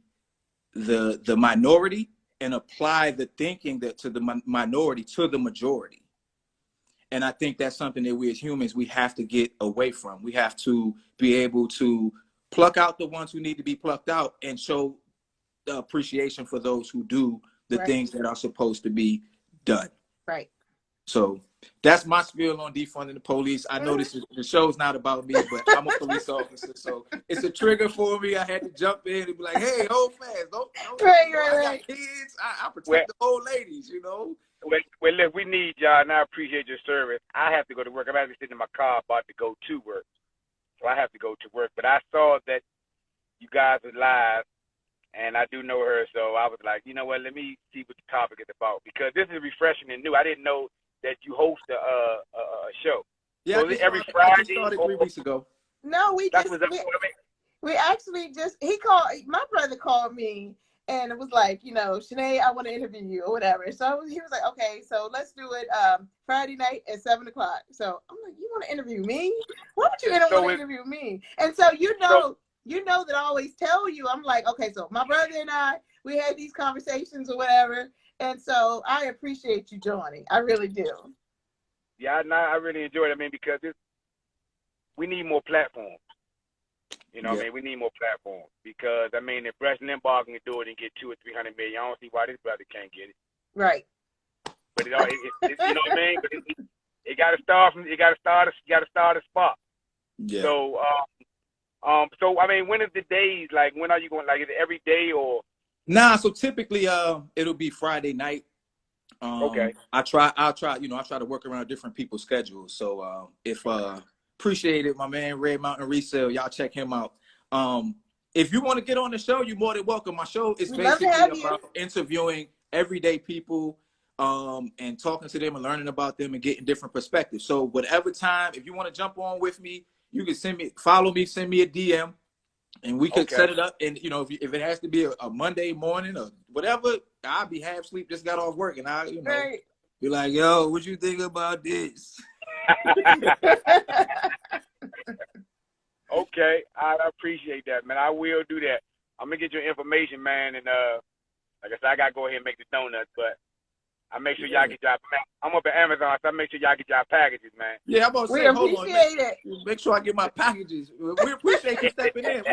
minority and apply the thinking that to the minority to the majority. And I think that's something that we as humans, we have to get away from. We have to be able to pluck out the ones who need to be plucked out and show the appreciation for those who do the things that are supposed to be done. Right. So that's my spiel on defunding the police. I know the show's not about me, but I'm a police officer, so it's a trigger for me. I had to jump in and be like, "Hey, hold fast! Don't I got kids. I protect the old ladies, you know." Well, look, we need y'all, and I appreciate your service. I have to go to work. I'm actually sitting in my car about to go to work, so I have to go to work. But I saw that you guys are live, and I do know her, so I was like, you know what? Let me see what the topic is about, because this is refreshing and new. I didn't know that you host a show. Yeah, so every Friday. I just started 3 weeks ago. No, we actually just, my brother called me and it was like, you know, Shenae, I want to interview you or whatever. So he was like, okay, so let's do it Friday night at 7 o'clock. So I'm like, you want to interview me? Why would you want to interview me? And so you know that I always tell you, I'm like, okay, so my brother and I, we had these conversations or whatever. And so I appreciate you joining. I really do. Yeah, I really enjoy it. I mean, because we need more platforms. You know what I mean? We need more platforms. Because, I mean, if Rush Limbaugh can do it and get 200 or 300 million, I don't see why this brother can't get it. Right. But you know what I mean? But it got to start a spot. Yeah. So, so I mean, when is the days? Like, when are you going? Like, is it every day or? Nah. So typically, it'll be Friday night. Okay. I'll try to work around different people's schedules. So, if appreciate it, my man Red Mountain Resale, y'all check him out. If you want to get on the show, you're more than welcome. My show is basically about interviewing everyday people, and talking to them and learning about them and getting different perspectives. So whatever time, if you want to jump on with me, you can follow me, send me a DM, and we could set it up. And you know, if it has to be a Monday morning or whatever, I'll be half asleep, just got off work, and I, be like, yo, what you think about this? Okay, I appreciate that, man. I will do that. I'm gonna get your information, man, and like I said, I gotta go ahead and make the donuts, but I make sure y'all get y'all. I'm up at Amazon, so I make sure y'all get y'all packages, man. Yeah, I'm about to say, hold on, make sure I get my packages. We appreciate you stepping in.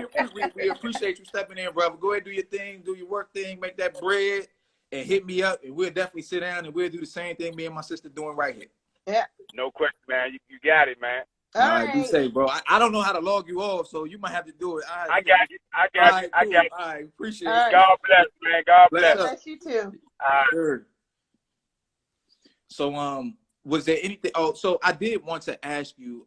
We appreciate you stepping in, brother. Go ahead, do your thing, do your work thing, make that bread, and hit me up, and we'll definitely sit down and we'll do the same thing me and my sister doing right here. Yeah. No question, man. You got it, man. All right. You say, bro. I don't know how to log you off, so you might have to do it. I got you. I got you. All right, appreciate it. Right. God bless, man. God bless. God bless you too. Sure. So, was there anything? Oh, so I did want to ask you.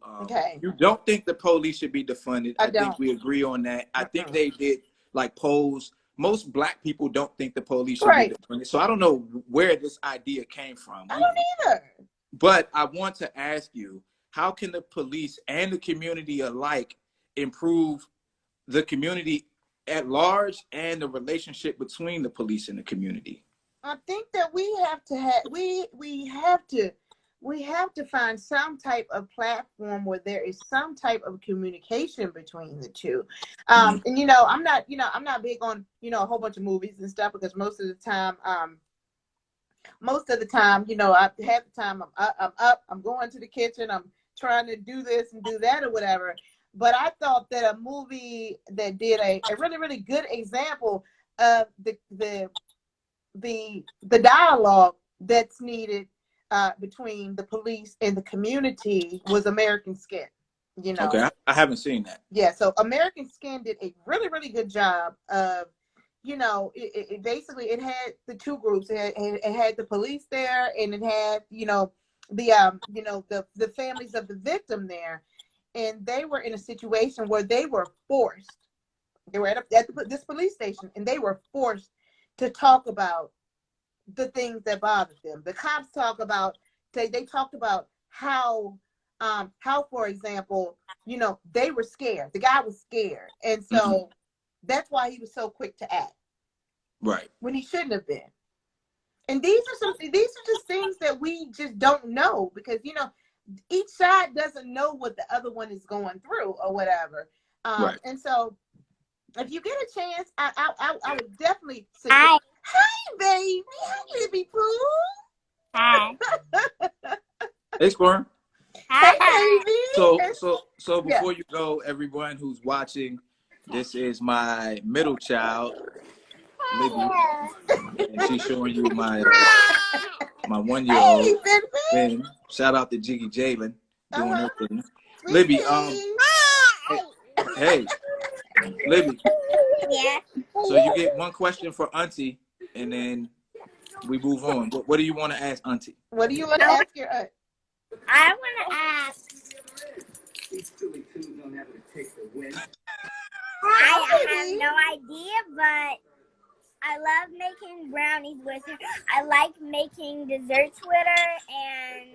You don't think the police should be defunded? I think we agree on that. I think they did like polls. Most Black people don't think the police should be defunded. So I don't know where this idea came from. I don't either. But I want to ask you, how can the police and the community alike improve the community at large and the relationship between the police and the community? I think that we have to find some type of platform where there is some type of communication between the two. And I'm not big on a whole bunch of movies and stuff, because most of the time, I'm up, I'm going to the kitchen, I'm trying to do this and do that or whatever. But I thought that a movie that did a really, really good example of the dialogue that's needed between the police and the community was American Skin. Okay, I haven't seen that. Yeah, so American Skin did a really, really good job of, it basically, it had the two groups. It had the police there, and it had the families of the victim there, and they were in a situation where they were forced. They were at this police station, and they were forced to talk about the things that bothered them. The cops talked about how, for example, they were scared. The guy was scared, and so that's why he was so quick to act. Right. When he shouldn't have been. And these are just things that we just don't know, because each side doesn't know what the other one is going through or whatever. Right. And so if you get a chance, I would definitely suggest. Hi, baby. Hi, Libby Pooh. Hi. Hey, Squirm. Hey, baby. So before you go, everyone who's watching, this is my middle child, Libby, and she's showing you my 1-year-old. Hey, Shout out to Jiggy Jalen doing her thing. Libby, hey, Libby. Yeah. So you get one question for Auntie, and then we move on. What do you want to ask Auntie? What do you want to ask your aunt? I want to ask. I have no idea, but I love making brownies with her. I like making desserts with her, and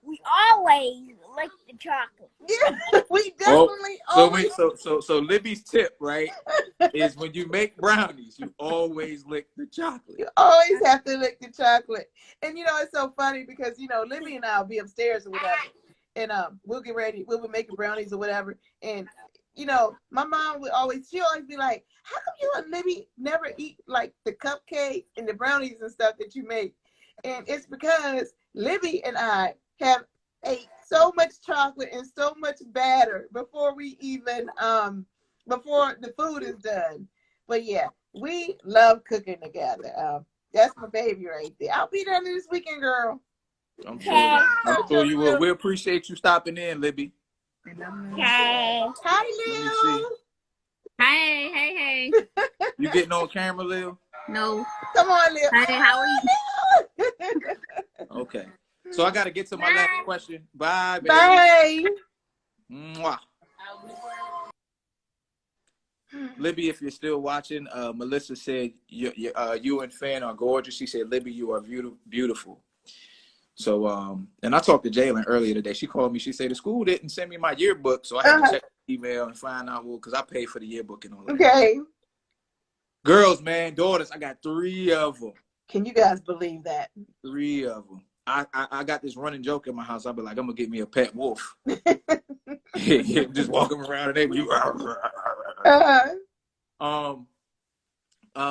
we always lick the chocolate. Yeah, we definitely always. So Libby's tip, right, is when you make brownies, you always lick the chocolate. You always have to lick the chocolate. And it's so funny because Libby and I will be upstairs or whatever, and we'll get ready. We'll be making brownies or whatever, and my mom would always be like, "How come you and Libby never eat like the cupcakes and the brownies and stuff that you make?" And it's because Libby and I have ate so much chocolate and so much batter before we even before the food is done. But yeah, we love cooking together. That's my baby right there. I'll be down there this weekend, girl. I'm sure you will. We appreciate you stopping in, Libby. Hey. Hi, Lil. Hey. You getting on camera, Lil? No. Come on, Lil. Hey, how are you? Okay. So I got to get to my last question. Bye, baby. Bye. Mwah. Libby, if you're still watching, Melissa said you and Fan are gorgeous. She said, Libby, you are beautiful. So, and I talked to Jalen earlier today. She called me. She said the school didn't send me my yearbook, so I had to check the email and find out because I paid for the yearbook and all that. Okay. Girls, man, daughters. I got 3 of them. Can you guys believe that? 3 of them. I got this running joke in my house. I'll be like, I'm gonna get me a pet wolf. Just walking around and you.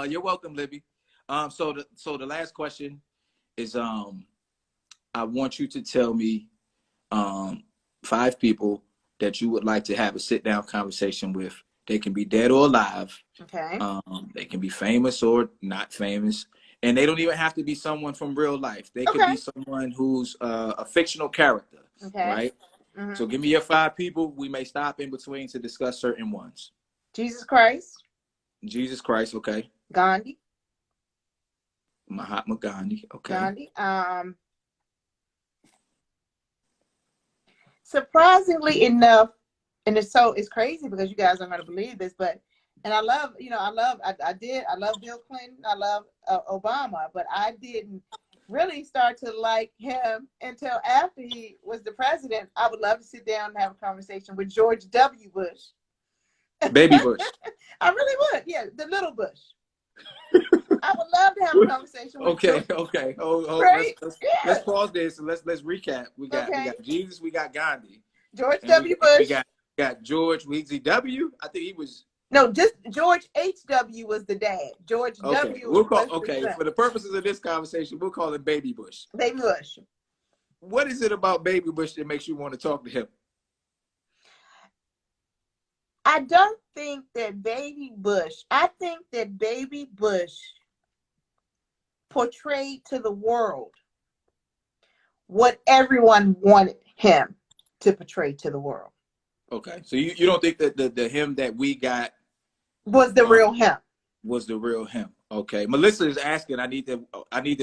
You're welcome, Libby. So the last question is I want you to tell me 5 people that you would like to have a sit-down conversation with. They can be dead or alive. Okay. They can be famous or not famous. And they don't even have to be someone from real life. They could be someone who's a fictional character. Okay. Right? Mm-hmm. So give me your 5 people. We may stop in between to discuss certain ones. Jesus Christ. Jesus Christ, okay. Gandhi. Mahatma Gandhi, okay. Gandhi. Surprisingly enough, and it's crazy because you guys aren't going to believe this, but I love Bill Clinton, I love Obama, but I didn't really start to like him until after he was the president. I would love to sit down and have a conversation with George W. Bush. Baby Bush. I really would, yeah, the little Bush. I would love to have a convection with George. Okay. Right? Let's pause there. So let's recap. We got Jesus, we got Gandhi. George W. Bush. We got George W. I think he was. No, just George H.W. was the dad. George W. We'll call, for the purposes of this conversation, we'll call him Baby Bush. Baby Bush. What is it about Baby Bush that makes you want to talk to him? I don't think that Baby Bush portrayed to the world what everyone wanted him to portray to the world. Okay. So you don't think that the him that we got was the real him? Was the real him. Okay. Melissa is asking, I need to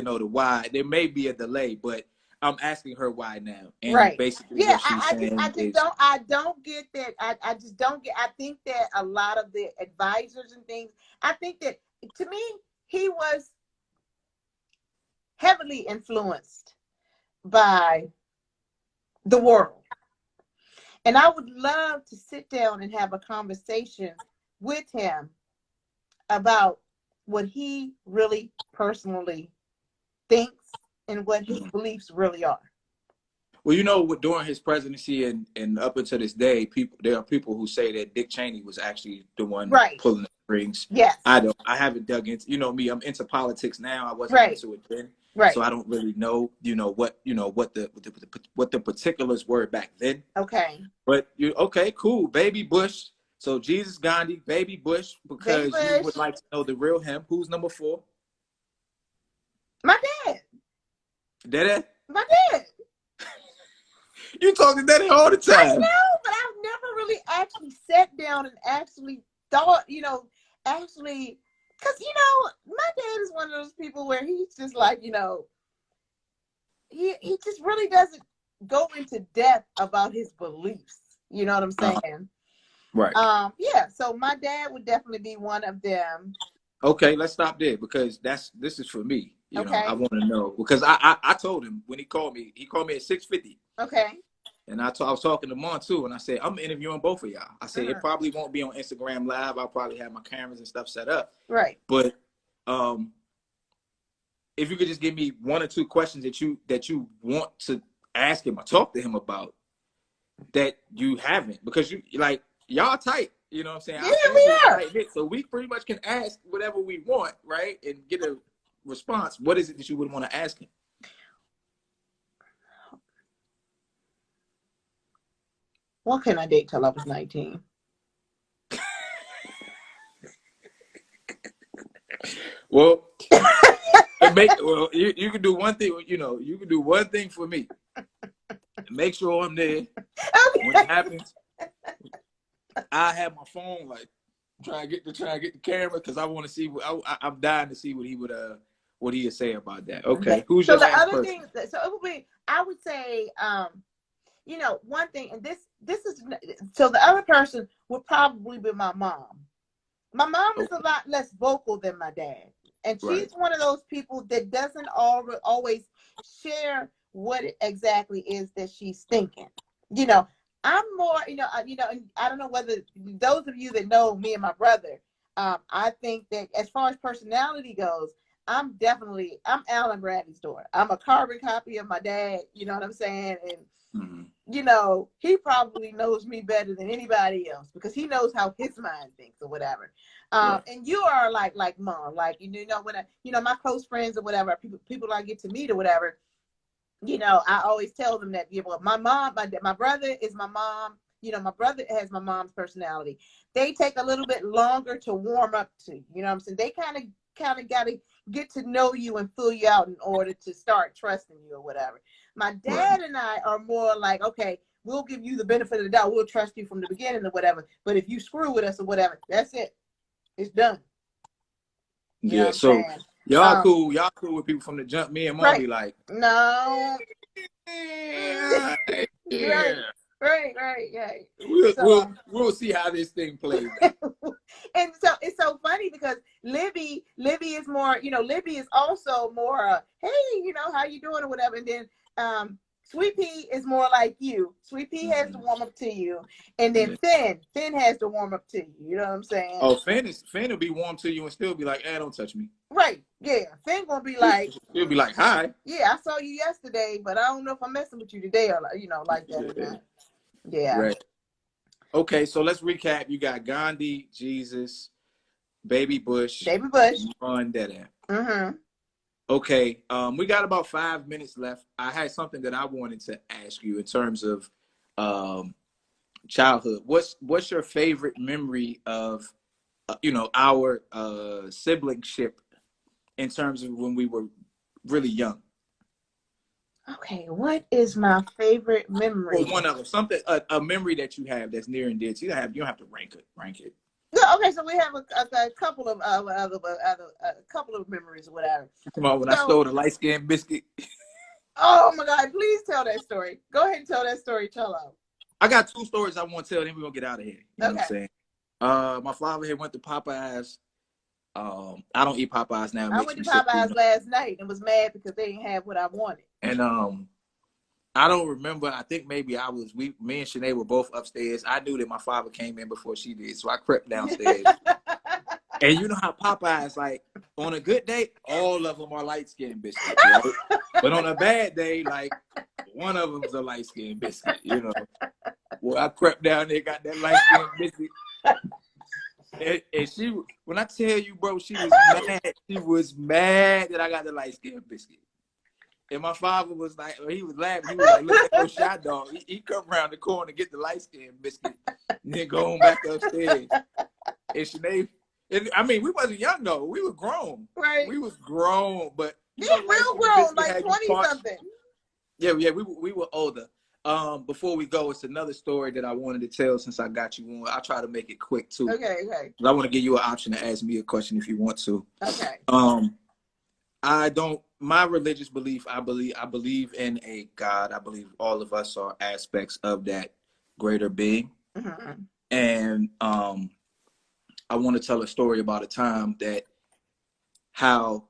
know the why. There may be a delay, but I'm asking her why now. And right. Basically what she's saying I don't get that. I just don't get. I think that a lot of the advisors and things, I think that to me, he was heavily influenced by the world. And I would love to sit down and have a conversation with him about what he really personally thinks and what his beliefs really are. Well, you know, during his presidency and up until this day, there are people who say that Dick Cheney was actually the one pulling the strings. Yes. I haven't dug into, you know me, I'm into politics now. I wasn't into it then. Right. So I don't really know, what the particulars were back then. Okay. But okay, cool. Baby Bush. So Jesus Gandhi, Baby Bush, because you would like to know the real him. Who's number 4? My dad. Dad? My dad. You talk to Daddy all the time. I know, but I've never really actually sat down and actually thought, actually, because, my dad is one of those people where he's just like, he just really doesn't go into depth about his beliefs. You know what I'm saying? Right. Yeah, so my dad would definitely be one of them. Okay, let's stop there because this is for me. You know, I want to know because I told him when he called me at 6:50. Okay. And I was talking to Mon too, and I said, I'm interviewing both of y'all. I said, it probably won't be on Instagram Live. I'll probably have my cameras and stuff set up. Right. But if you could just give me 1 or 2 questions that you want to ask him or talk to him about that you haven't, because y'all tight, you know what I'm saying? Yeah, we are. So we pretty much can ask whatever we want, right? And get a response. What is it that you would want to ask him? What can I date till I was 19? Well, you can do one thing. You can do one thing for me. Make sure I'm there when it happens. I have my phone try to get the camera because I want to see. I'm dying to see what he would say about that. Okay, who's your last person? Thing? So it would be. I would say, one thing, and this is so the other person would probably be my mom. My mom is a lot less vocal than my dad, and she's one of those people that doesn't always share what it exactly is that she's thinking. I'm more, and I don't know whether those of you that know me and my brother, I think that as far as personality goes, I'm Alan Bradley's daughter. I'm a carbon copy of my dad. You know what I'm saying? And he probably knows me better than anybody else because he knows how his mind thinks or whatever. And you are like mom, when my close friends or whatever, people I get to meet or whatever, I always tell them that, my mom, my brother is my mom. My brother has my mom's personality. They take a little bit longer to warm up to, you know what I'm saying? They kind of got to get to know you and fill you out in order to start trusting you or whatever. My dad and I are more like, okay, we'll give you the benefit of the doubt. We'll trust you from the beginning or whatever. But if you screw with us or whatever, that's it. It's done. Yeah. So y'all cool. Y'all cool with people from the jump. Me and Mom be like, no. Yeah. Right. We'll see how this thing plays. And so it's so funny because Libby is more, Libby is also more, hey, how you doing or whatever. And then Sweet Pea is more like you. Sweet Pea has to warm up to you. And then Finn has to warm up to you. You know what I'm saying? Oh, Finn will be warm to you and still be like, don't touch me. Right. Yeah. Finn gonna be like, he'll be like, hi. Yeah, I saw you yesterday, but I don't know if I'm messing with you today or like that or not. Yeah. Right. Okay, so let's recap. You got Gandhi, Jesus, Baby Bush, on Dada. Mm-hmm. Okay, we got about 5 minutes left. I had something that I wanted to ask you in terms of childhood. What's your favorite memory of our siblingship in terms of when we were really young? Okay, what is my favorite memory? Well, one of them, something, a memory that you have that's near and dear to you. You don't have to rank it. Yeah, okay, so we have a couple of memories or whatever. Come on, I stole the light skinned biscuit. Oh my God! Please tell that story. Go ahead and tell that story, Cello. I got 2 stories I want to tell. Then we're gonna get out of here. You know what I'm saying? My father had went to Popeyes. I don't eat Popeyes now. I went to Popeyes last night and was mad because they didn't have what I wanted. And I don't remember. I think maybe me and Shenae were both upstairs. I knew that my father came in before she did, so I crept downstairs. And you know how Popeyes, like, on a good day, all of them are light-skinned biscuits, right? But on a bad day, like, one of them's a light skinned biscuit, you know. Well, I crept down there, got that light skinned biscuit. And she, when I tell you, bro, she was mad. She was mad that I got the light skinned biscuit. And my father was like, he was laughing. He was like, look at those shot dog. He come around the corner to get the light skinned biscuit and then go on back upstairs. And Shenae, I mean, we wasn't young though. We were grown. Right. We was grown, but you know, real grown, like 20 something. Yeah, we were older. Before we go, it's another story that I wanted to tell since I got you on. I'll try to make it quick too. Okay. I want to give you an option to ask me a question if you want to. Okay. My religious belief, I believe in a God. I believe all of us are aspects of that greater being. Mm-hmm. And I want to tell a story about a time that how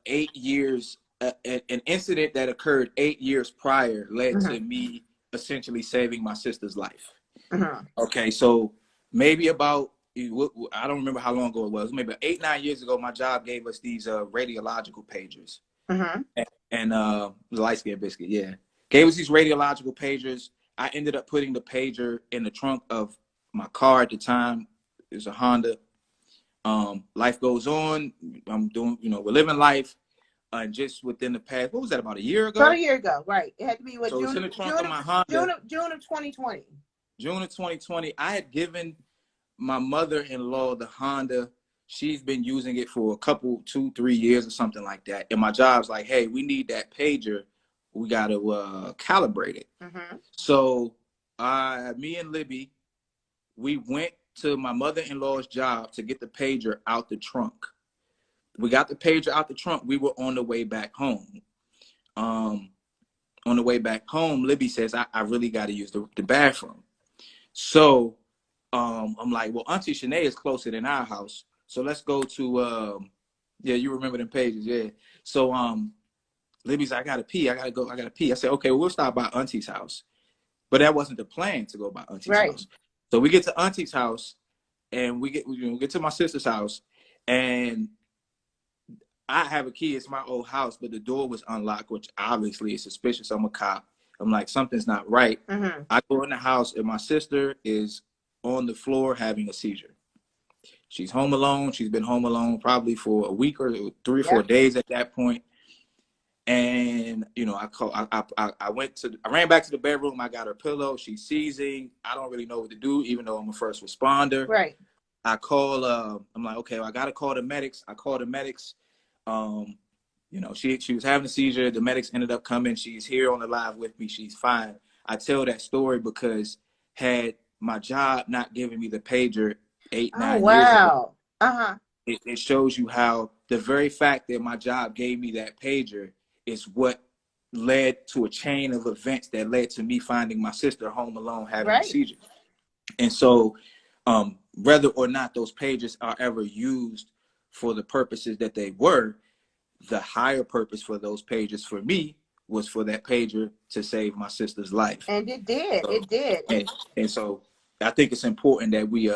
8 years, an incident that occurred 8 years prior led mm-hmm. to me essentially saving my sister's life. Mm-hmm. Okay, so maybe about, I don't remember how long ago it was, maybe 8-9 years ago, my job gave us these radiological pagers. Mm-hmm. And the light skin biscuit, yeah. Gave us these radiological pagers. I ended up putting the pager in the trunk of my car at the time. It was a Honda. Life goes on. I'm doing, we're living life. And just within the past, what was that, about a year ago? About a year ago, right. It had to be what, so June, in the trunk of my Honda. June of 2020. June of 2020. I had given my mother-in-law the Honda. She's been using it for a couple, 2-3 years or something like that. And my job's like, hey, we need that pager. We got to calibrate it. Mm-hmm. So me and Libby, we went to my mother-in-law's job to get the pager out the trunk. We got the pager out the trunk. We were on the way back home. On the way back home, Libby says, I really got to use the bathroom. So I'm like, well, Auntie Shenae is closer than our house. So let's go to, you remember them pages, yeah. So Libby's like, I gotta pee, I gotta pee. I said, okay, well, we'll stop by Auntie's house. But that wasn't the plan to go by Auntie's house. So we get to Auntie's house and we get to my sister's house, and I have a key. It's my old house, but the door was unlocked, which obviously is suspicious. I'm a cop. I'm like, something's not right. Mm-hmm. I go in the house and my sister is on the floor having a seizure. She's home alone. She's been home alone probably for a week or 3 or 4 days at that point. And, I ran back to the bedroom. I got her pillow. She's seizing. I don't really know what to do, even though I'm a first responder. Right. I call, I'm like, okay, well, I got to call the medics. I called the medics. She was having a seizure. The medics ended up coming. She's here on the live with me. She's fine. I tell that story because had my job not given me the pager 8-9 years ago, uh-huh. It shows you how the very fact that my job gave me that pager is what led to a chain of events that led to me finding my sister home alone having a seizure. And so whether or not those pagers are ever used for the purposes that they were, the higher purpose for those pagers for me was for that pager to save my sister's life. And it did. So, it did. And so I think it's important that we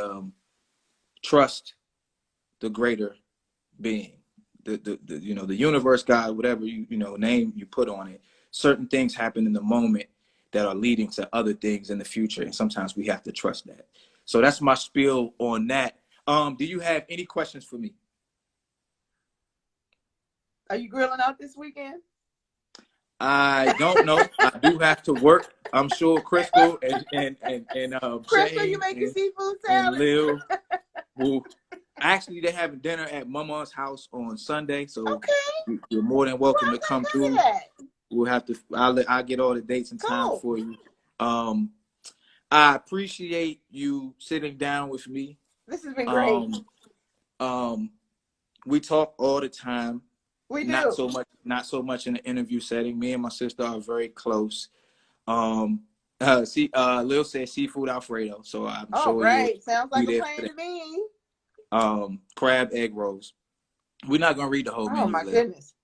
trust the greater being, the universe, God, whatever name you put on it. Certain things happen in the moment that are leading to other things in the future, and sometimes we have to trust that. So that's my spiel on that. Do you have any questions for me? Are you grilling out this weekend? I don't know. I do have to work. I'm sure Crystal and Crystal, Shane you making seafood salad? And Lil will. Actually, they're having dinner at Mama's house on Sunday, so you're more than welcome to come through. We'll have to. I'll get all the dates and time for you. I appreciate you sitting down with me. This has been great. We talk all the time. We do. Not so much in the interview setting. Me and my sister are very close. Lil said seafood Alfredo, so I'm sure. Right. Sounds like a plan to me. Crab egg rolls. We're not gonna read the whole menu. Oh my goodness.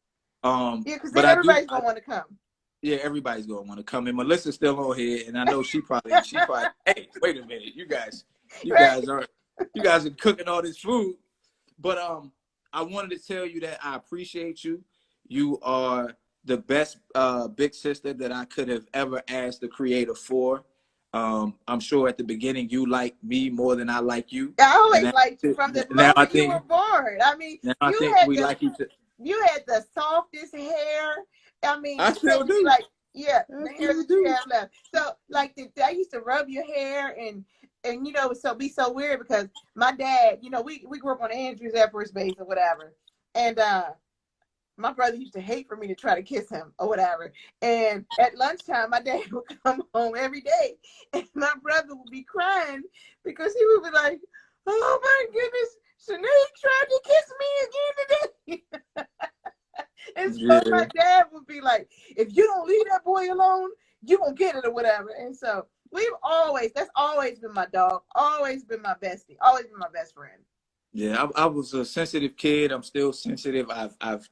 Because then everybody's gonna want to come. Yeah, everybody's gonna want to come. And Melissa's still on here, and I know she probably. Hey, wait a minute, you guys are cooking all this food. But I wanted to tell you that I appreciate you. You are the best big sister that I could have ever asked the creator for. I'm sure at the beginning you liked me more than I like you. I always liked you from the now moment you were born. I mean, now I you think had we like each other. You had the softest hair. I mean, I still do. Like, yeah, the hair that you have left. So, like, I used to rub your hair and you know, so be so weird because my dad, you know, we grew up on Andrews Air Force Base or whatever, and my brother used to hate for me to try to kiss him or whatever. And at lunchtime, my dad would come home every day, and my brother would be crying because he would be like, "Oh my goodness, Shenae tried to kiss me again today." And so my dad would be like, "If you don't leave that boy alone, you gonna get it or whatever." And so that's always been my dog, always been my bestie, always been my best friend. Yeah, I was a sensitive kid. I'm still sensitive. I've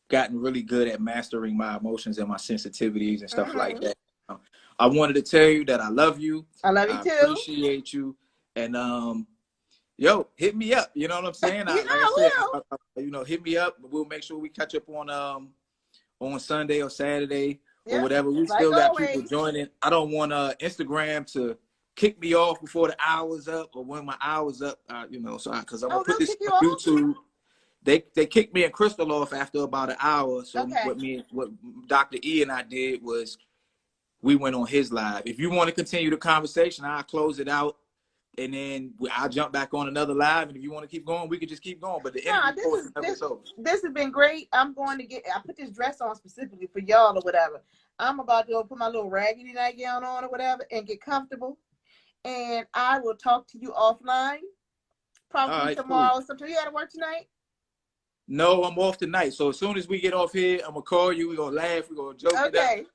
gotten really good at mastering my emotions and my sensitivities and stuff like that. I wanted to tell you that I love you. I love you too. I appreciate you. And yo, hit me up. You know what I'm saying? Like I said, you know, hit me up. We'll make sure we catch up on Sunday or Saturday or whatever. We still got people joining. I don't want Instagram to kick me off before the hour's up or when my hour's up. You know, so because I'm gonna put this on YouTube. They kicked me and Crystal off after about an hour. So what Dr. E and I did was we went on his live. If you want to continue the conversation, I'll close it out. And then I'll jump back on another live. And if you want to keep going, we could just keep going. But the this has been great. I put this dress on specifically for y'all or whatever. I'm about to go put my little raggedy nightgown on or whatever and get comfortable. And I will talk to you offline. Probably tomorrow. Cool. Sometime. You got to work tonight? No, I'm off tonight. So as soon as we get off here, I'm gonna call you. We're gonna laugh. We're gonna joke it up.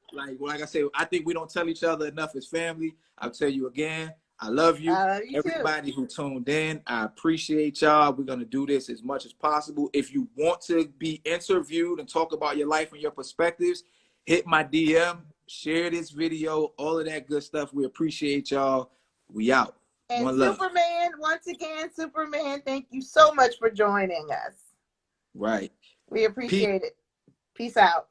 Like I said, I think we don't tell each other enough as family. I'll tell you again. I love you. Everybody who tuned in, I appreciate y'all. We're gonna do this as much as possible. If you want to be interviewed and talk about your life and your perspectives, hit my DM, share this video, all of that good stuff. We appreciate y'all. We out. And one Superman, once again, Superman, thank you so much for joining us. Right. We appreciate it. Peace out.